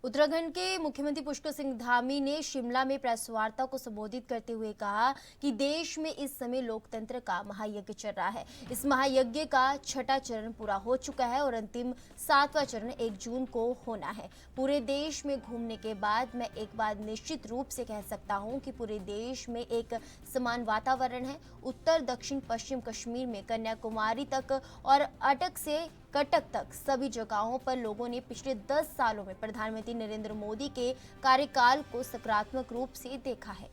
उत्तराखंड के मुख्यमंत्री पुष्कर सिंह धामी ने शिमला में प्रेस वार्ता को संबोधित करते हुए कहा कि देश में इस समय लोकतंत्र का महायज्ञ चल रहा है। इस महायज्ञ का छठा चरण पूरा हो चुका है और अंतिम 7वां चरण 1 जून को होना है। पूरे देश में घूमने के बाद मैं एक बात निश्चित रूप से कह सकता हूं कि पूरे देश में एक समान वातावरण है। उत्तर दक्षिण पश्चिम कश्मीर में कन्याकुमारी तक और अटक से कटक तक सभी जगहों पर लोगों ने पिछले 10 सालों में प्रधानमंत्री नरेंद्र मोदी के कार्यकाल को सकारात्मक रूप से देखा है।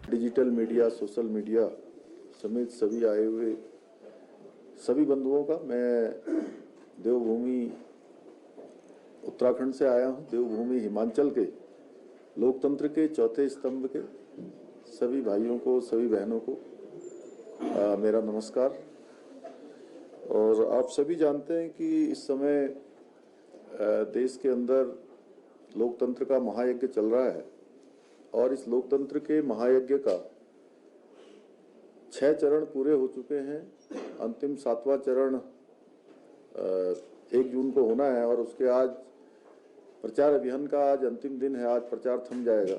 डिजिटल मीडिया, सोशल मीडिया समेत सभी आए हुए सभी बंधुओं का मैं देवभूमि उत्तराखंड से आया हूं। देवभूमि हिमाचल के लोकतंत्र के चौथे स्तंभ के सभी भाइयों को, सभी बहनों को मेरा नमस्कार। और आप सभी जानते हैं कि इस समय देश के अंदर लोकतंत्र का महायज्ञ चल रहा है और इस लोकतंत्र के महायज्ञ का 6 चरण पूरे हो चुके हैं। अंतिम 7वां चरण 1 जून को होना है और उसके आज प्रचार अभियान का आज अंतिम दिन है। आज प्रचार थम जाएगा।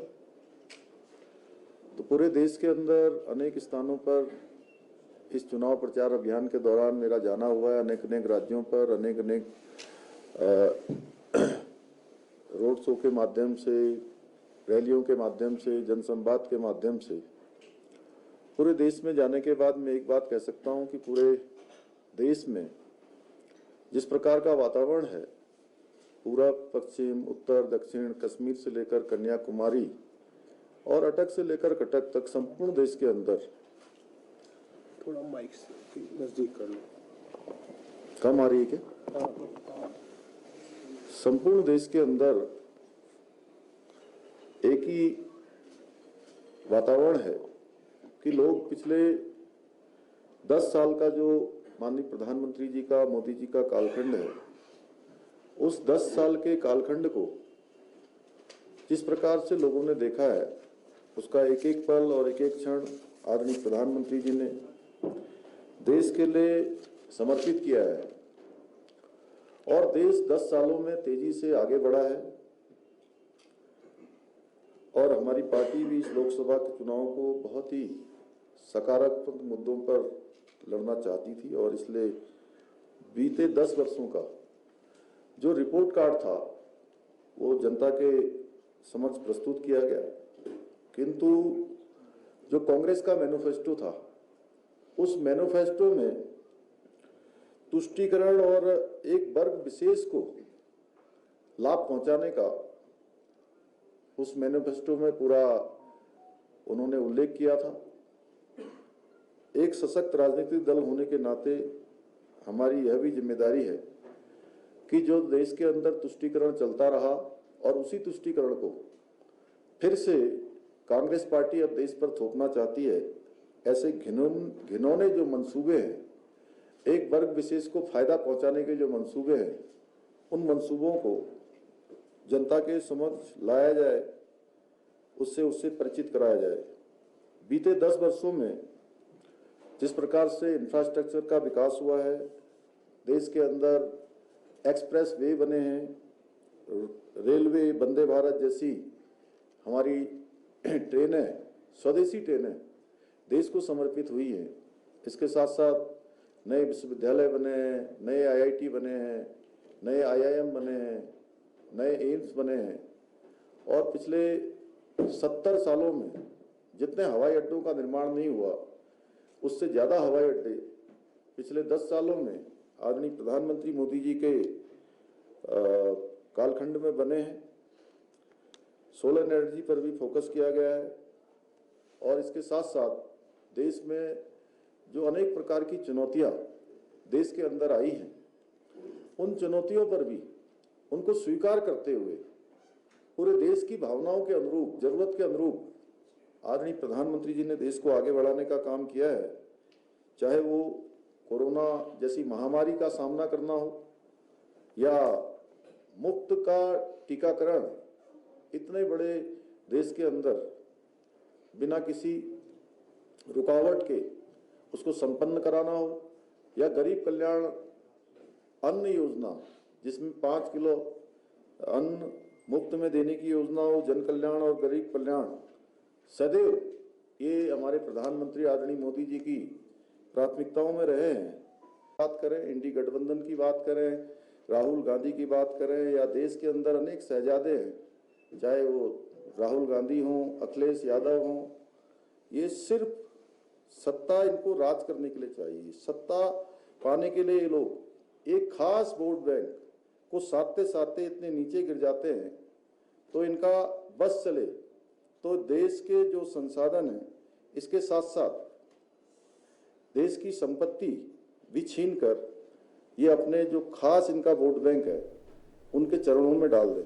तो पूरे देश के अंदर अनेक स्थानों पर इस चुनाव प्रचार अभियान के दौरान मेरा जाना हुआ है। अनेक राज्यों पर अनेक रोड शो के माध्यम से, रैलियों के माध्यम से, जनसंवाद के माध्यम से पूरे देश में जाने के बाद मैं एक बात कह सकता हूं कि पूरे देश में जिस प्रकार का वातावरण है, पूरब, पश्चिम, उत्तर, दक्षिण, कश्मीर से लेकर कन्याकुमारी और अटक से लेकर कटक तक संपूर्ण देश के अंदर, थोड़ा माइक से नजदीक कर लो, कम आ रही है क्या? संपूर्ण देश के अंदर एक ही वातावरण है कि लोग पिछले 10 साल का जो माननीय प्रधानमंत्री जी का, मोदी जी का कालखंड है, उस 10 साल के कालखंड को जिस प्रकार से लोगों ने देखा है, उसका एक एक पल और एक एक क्षण आदरणीय प्रधानमंत्री जी ने देश के लिए समर्पित किया है और देश 10 सालों में तेजी से आगे बढ़ा है। और हमारी पार्टी भी इस लोकसभा के चुनाव को बहुत ही सकारात्मक मुद्दों पर लड़ना चाहती थी और इसलिए बीते 10 वर्षों का जो रिपोर्ट कार्ड था वो जनता के समक्ष प्रस्तुत किया गया। किंतु जो कांग्रेस का मैनिफेस्टो था, उस मैनिफेस्टो में तुष्टीकरण और एक वर्ग विशेष को लाभ पहुंचाने का उस मैनिफेस्टो में पूरा उन्होंने उल्लेख किया था। एक सशक्त राजनीतिक दल होने के नाते हमारी यह भी जिम्मेदारी है कि जो देश के अंदर तुष्टीकरण चलता रहा और उसी तुष्टीकरण को फिर से कांग्रेस पार्टी अब देश पर थोपना चाहती है, ऐसे घिनौने जो मंसूबे हैं, एक वर्ग विशेष को फायदा पहुंचाने के जो मंसूबे हैं, उन मंसूबों को जनता के समक्ष लाया जाए, उससे परिचित कराया जाए। बीते 10 वर्षों में जिस प्रकार से इंफ्रास्ट्रक्चर का विकास हुआ है, देश के अंदर एक्सप्रेस वे बने हैं, रेलवे, वंदे भारत जैसी हमारी ट्रेनें, स्वदेशी ट्रेनें देश को समर्पित हुई है। इसके साथ साथ नए विश्वविद्यालय बने हैं, नए आईआईटी बने हैं, नए आईआईएम बने हैं, नए एम्स बने हैं और पिछले 70 सालों में जितने हवाई अड्डों का निर्माण नहीं हुआ, उससे ज़्यादा हवाई अड्डे पिछले 10 सालों में आदरणीय प्रधानमंत्री मोदी जी के कालखंड में बने हैं। सोलर एनर्जी पर भी फोकस किया गया है और इसके साथ साथ देश में जो अनेक प्रकार की चुनौतियां देश के अंदर आई हैं, उन चुनौतियों पर भी उनको स्वीकार करते हुए पूरे देश की भावनाओं के अनुरूप, जरूरत के अनुरूप आदरणीय प्रधानमंत्री जी ने देश को आगे बढ़ाने का काम किया है। चाहे वो कोरोना जैसी महामारी का सामना करना हो या मुफ्त का टीकाकरण इतने बड़े देश के अंदर बिना किसी रुकावट के उसको संपन्न कराना हो, या गरीब कल्याण अन्न योजना, जिसमें 5 किलो अन्न मुफ्त में देने की योजना हो, जन कल्याण और गरीब कल्याण, सदैव ये हमारे प्रधानमंत्री आदरणीय मोदी जी की प्राथमिकताओं में रहे हैं। बात करें इंडी गठबंधन की बात करें, राहुल गांधी की बात करें, या देश के अंदर अनेक शहजादे हैं, चाहे वो राहुल गांधी हों, अखिलेश यादव हों, ये सिर्फ सत्ता इनको राज करने के लिए चाहिए। सत्ता पाने के लिए ये लोग एक खास वोट बैंक को साधते साधते इतने नीचे गिर जाते हैं, तो इनका बस चले तो देश के जो संसाधन हैं, इसके साथ साथ देश की संपत्ति भी छीन कर ये अपने जो खास इनका वोट बैंक है, उनके चरणों में डाल दें।